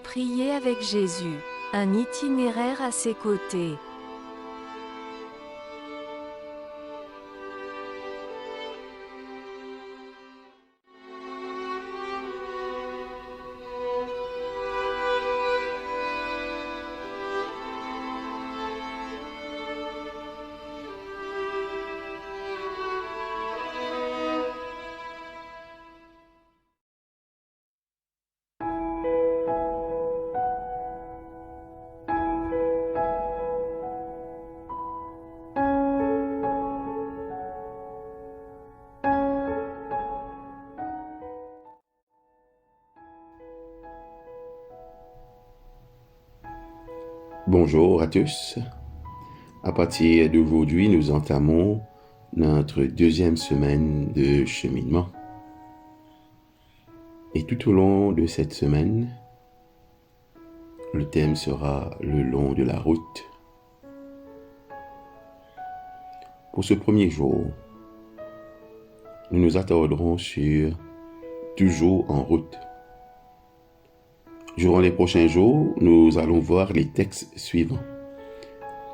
Prier avec Jésus, un itinéraire à ses côtés. Bonjour à tous. À partir d'aujourd'hui, nous entamons notre deuxième semaine de cheminement. Et tout au long de cette semaine, le thème sera le long de la route. Pour ce premier jour, nous nous attarderons sur toujours en route. Durant les prochains jours, nous allons voir les textes suivants.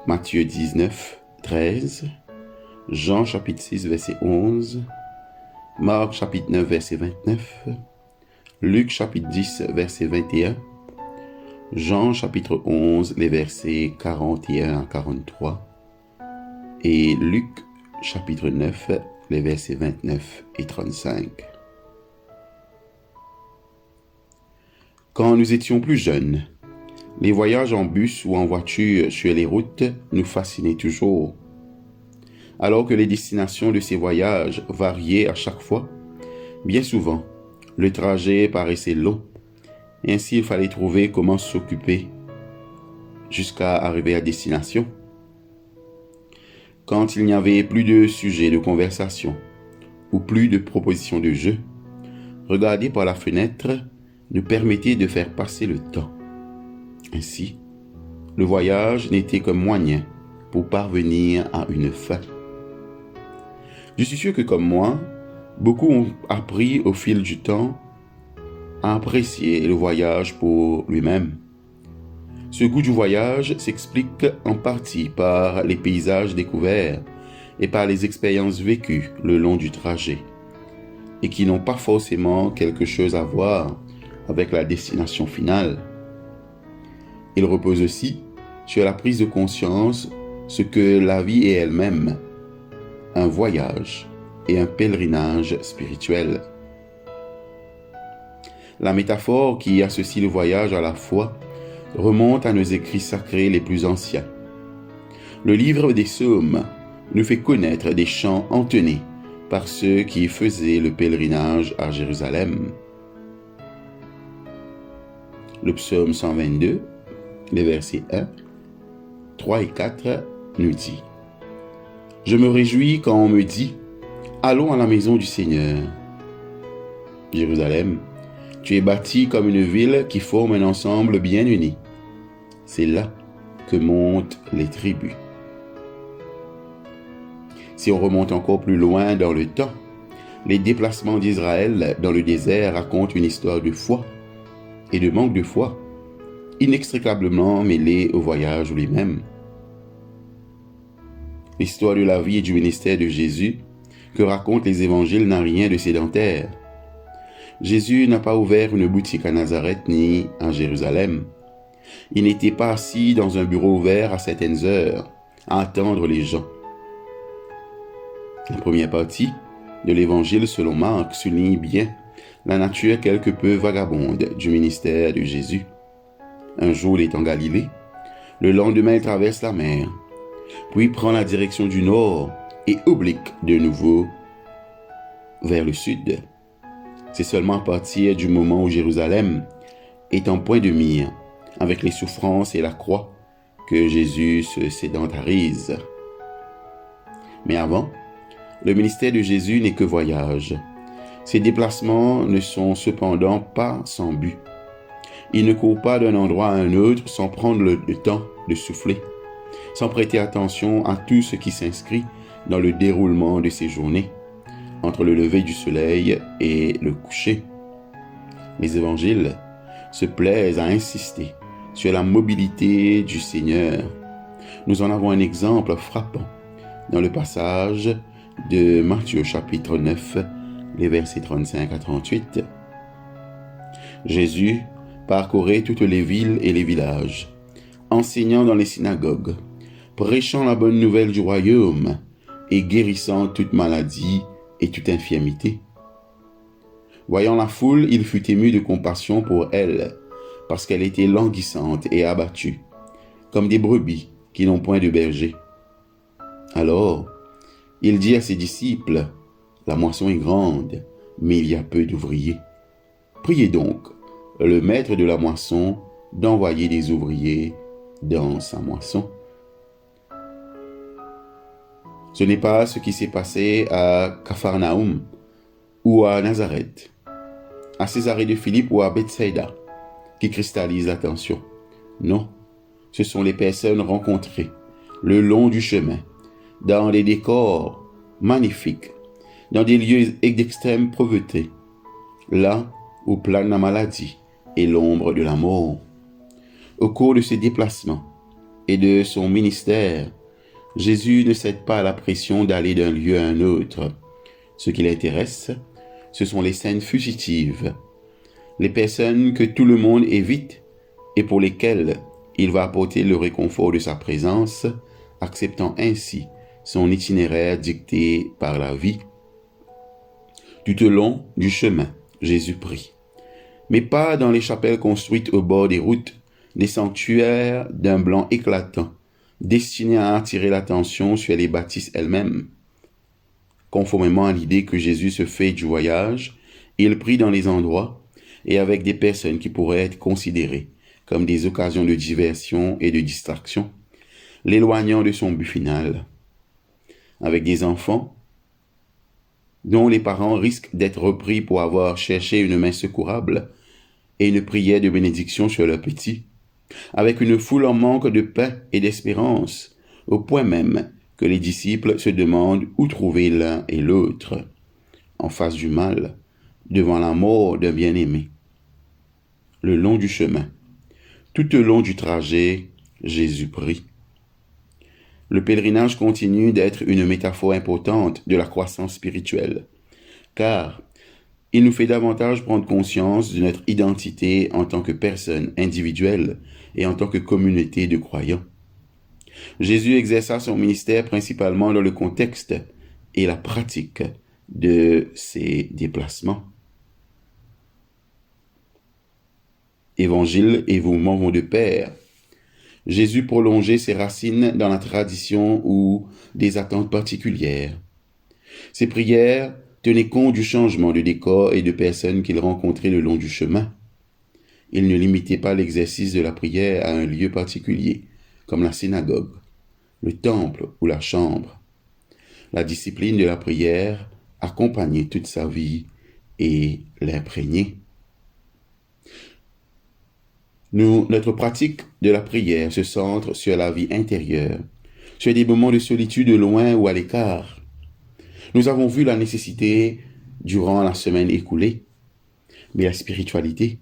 Matthieu 19, 13, Jean chapitre 6, verset 11, Marc chapitre 9, verset 29, Luc chapitre 10, verset 21, Jean chapitre 11, les versets 41 à 43, et Luc chapitre 9, les versets 29 et 35. Quand nous étions plus jeunes, les voyages en bus ou en voiture sur les routes nous fascinaient toujours. Alors que les destinations de ces voyages variaient à chaque fois, bien souvent, le trajet paraissait long, et ainsi il fallait trouver comment s'occuper jusqu'à arriver à destination. Quand il n'y avait plus de sujets de conversation ou plus de propositions de jeu, regarder par la fenêtre nous permettait de faire passer le temps. Ainsi, le voyage n'était qu'un moyen pour parvenir à une fin. Je suis sûr que comme moi, beaucoup ont appris au fil du temps à apprécier le voyage pour lui-même. Ce goût du voyage s'explique en partie par les paysages découverts et par les expériences vécues le long du trajet, et qui n'ont pas forcément quelque chose à voir avec la destination finale. Il repose aussi sur la prise de conscience ce que la vie est elle-même, un voyage et un pèlerinage spirituel. La métaphore qui associe le voyage à la foi remonte à nos écrits sacrés les plus anciens. Le livre des Psaumes nous fait connaître des chants entonnés par ceux qui faisaient le pèlerinage à Jérusalem. Le psaume 122, les versets 1, 3 et 4 nous dit: « Je me réjouis quand on me dit, allons à la maison du Seigneur. Jérusalem, tu es bâtie comme une ville qui forme un ensemble bien uni. C'est là que montent les tribus. » Si on remonte encore plus loin dans le temps, les déplacements d'Israël dans le désert racontent une histoire de foi et de manque de foi, inextricablement mêlés au voyage lui-même. L'histoire de la vie et du ministère de Jésus que racontent les évangiles n'a rien de sédentaire. Jésus n'a pas ouvert une boutique à Nazareth ni à Jérusalem. Il n'était pas assis dans un bureau ouvert à certaines heures, à attendre les gens. La première partie de l'évangile selon Marc souligne bien la nature quelque peu vagabonde du ministère de Jésus. Un jour, il est en Galilée. Le lendemain, il traverse la mer, puis prend la direction du nord et oblique de nouveau vers le sud. C'est seulement à partir du moment où Jérusalem est en point de mire avec les souffrances et la croix que Jésus se sédentarise. Mais avant, le ministère de Jésus n'est que voyage. Ces déplacements ne sont cependant pas sans but. Il ne court pas d'un endroit à un autre sans prendre le temps de souffler, sans prêter attention à tout ce qui s'inscrit dans le déroulement de ses journées, entre le lever du soleil et le coucher. Les évangiles se plaisent à insister sur la mobilité du Seigneur. Nous en avons un exemple frappant dans le passage de Matthieu chapitre 9, les versets 35 à 38. Jésus parcourait toutes les villes et les villages, enseignant dans les synagogues, prêchant la bonne nouvelle du royaume et guérissant toute maladie et toute infirmité. Voyant la foule, il fut ému de compassion pour elle, parce qu'elle était languissante et abattue, comme des brebis qui n'ont point de berger. Alors, il dit à ses disciples, « La moisson est grande, mais il y a peu d'ouvriers. Priez donc le maître de la moisson d'envoyer des ouvriers dans sa moisson. » Ce n'est pas ce qui s'est passé à Capharnaüm ou à Nazareth, à Césarée de Philippe ou à Bethsaïda, qui cristallise l'attention. Non, ce sont les personnes rencontrées le long du chemin, dans des décors magnifiques, dans des lieux d'extrême pauvreté, là où plane la maladie et l'ombre de la mort. Au cours de ses déplacements et de son ministère, Jésus ne cède pas à la pression d'aller d'un lieu à un autre. Ce qui l'intéresse, ce sont les scènes fugitives, les personnes que tout le monde évite et pour lesquelles il va apporter le réconfort de sa présence, acceptant ainsi son itinéraire dicté par la vie. Tout au long du chemin, Jésus prie, mais pas dans les chapelles construites au bord des routes, des sanctuaires d'un blanc éclatant, destinés à attirer l'attention sur les bâtisses elles-mêmes. Conformément à l'idée que Jésus se fait du voyage, il prie dans les endroits et avec des personnes qui pourraient être considérées comme des occasions de diversion et de distraction, l'éloignant de son but final. Avec des enfants dont les parents risquent d'être repris pour avoir cherché une main secourable et une prière de bénédiction sur leurs petits, avec une foule en manque de paix et d'espérance, au point même que les disciples se demandent où trouver l'un et l'autre, en face du mal, devant la mort d'un bien-aimé. Le long du chemin, tout au long du trajet, Jésus prie. Le pèlerinage continue d'être une métaphore importante de la croissance spirituelle, car il nous fait davantage prendre conscience de notre identité en tant que personne individuelle et en tant que communauté de croyants. Jésus exerça son ministère principalement dans le contexte et la pratique de ses déplacements. Évangile et mouvement vont de pair. Jésus prolongeait ses racines dans la tradition ou des attentes particulières. Ses prières tenaient compte du changement de décor et de personnes qu'il rencontrait le long du chemin. Il ne limitait pas l'exercice de la prière à un lieu particulier, comme la synagogue, le temple ou la chambre. La discipline de la prière accompagnait toute sa vie et l'imprégnait. Notre pratique de la prière se centre sur la vie intérieure, sur des moments de solitude loin ou à l'écart. Nous avons vu la nécessité durant la semaine écoulée, mais la spiritualité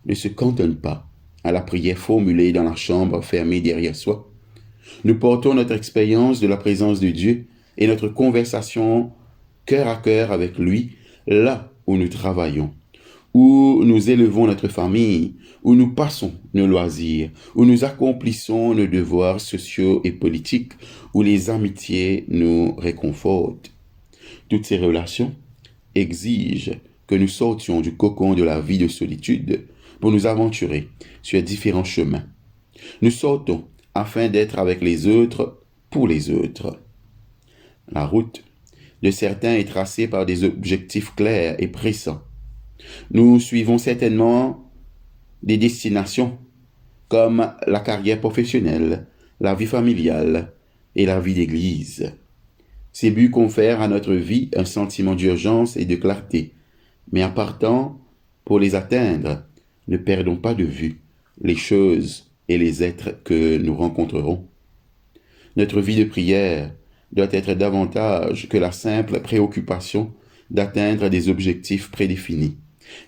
ne se cantonne pas à la prière formulée dans la chambre fermée derrière soi. Nous portons notre expérience de la présence de Dieu et notre conversation cœur à cœur avec lui là où nous travaillons, où nous élevons notre famille, où nous passons nos loisirs, où nous accomplissons nos devoirs sociaux et politiques, où les amitiés nous réconfortent. Toutes ces relations exigent que nous sortions du cocon de la vie de solitude pour nous aventurer sur différents chemins. Nous sortons afin d'être avec les autres pour les autres. La route de certains est tracée par des objectifs clairs et pressants. Nous suivons certainement des destinations comme la carrière professionnelle, la vie familiale et la vie d'église. Ces buts confèrent à notre vie un sentiment d'urgence et de clarté, mais en partant pour les atteindre, ne perdons pas de vue les choses et les êtres que nous rencontrerons. Notre vie de prière doit être davantage que la simple préoccupation d'atteindre des objectifs prédéfinis,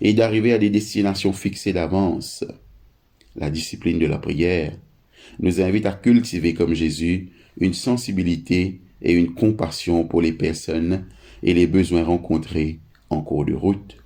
et d'arriver à des destinations fixées d'avance. La discipline de la prière nous invite à cultiver comme Jésus une sensibilité et une compassion pour les personnes et les besoins rencontrés en cours de route.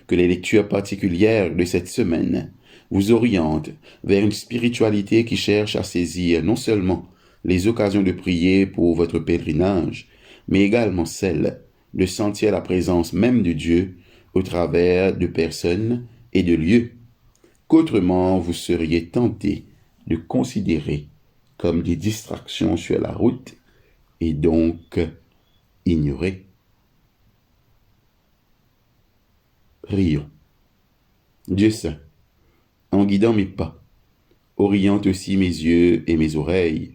Que les lectures particulières de cette semaine vous orientent vers une spiritualité qui cherche à saisir non seulement les occasions de prier pour votre pèlerinage, mais également celle de sentir la présence même de Dieu au travers de personnes et de lieux qu'autrement vous seriez tenté de considérer comme des distractions sur la route et donc ignorer. Prions. Dieu saint, en guidant mes pas, oriente aussi mes yeux et mes oreilles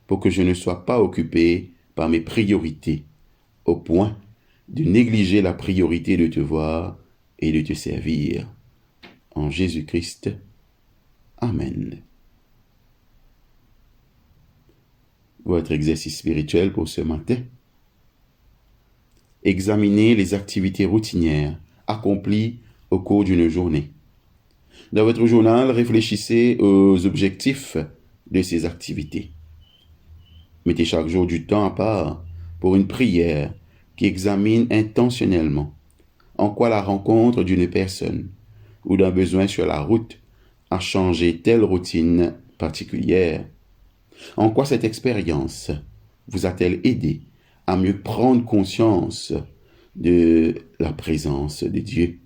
pour que je ne sois pas occupé par mes priorités au point de négliger la priorité de te voir et de te servir. En Jésus-Christ. Amen. Votre exercice spirituel pour ce matin. Examinez les activités routinières accomplies au cours d'une journée. Dans votre journal, réfléchissez aux objectifs de ces activités. Mettez chaque jour du temps à part pour une prière qui examine intentionnellement en quoi la rencontre d'une personne ou d'un besoin sur la route a changé telle routine particulière. En quoi cette expérience vous a-t-elle aidé à mieux prendre conscience de la présence de Dieu?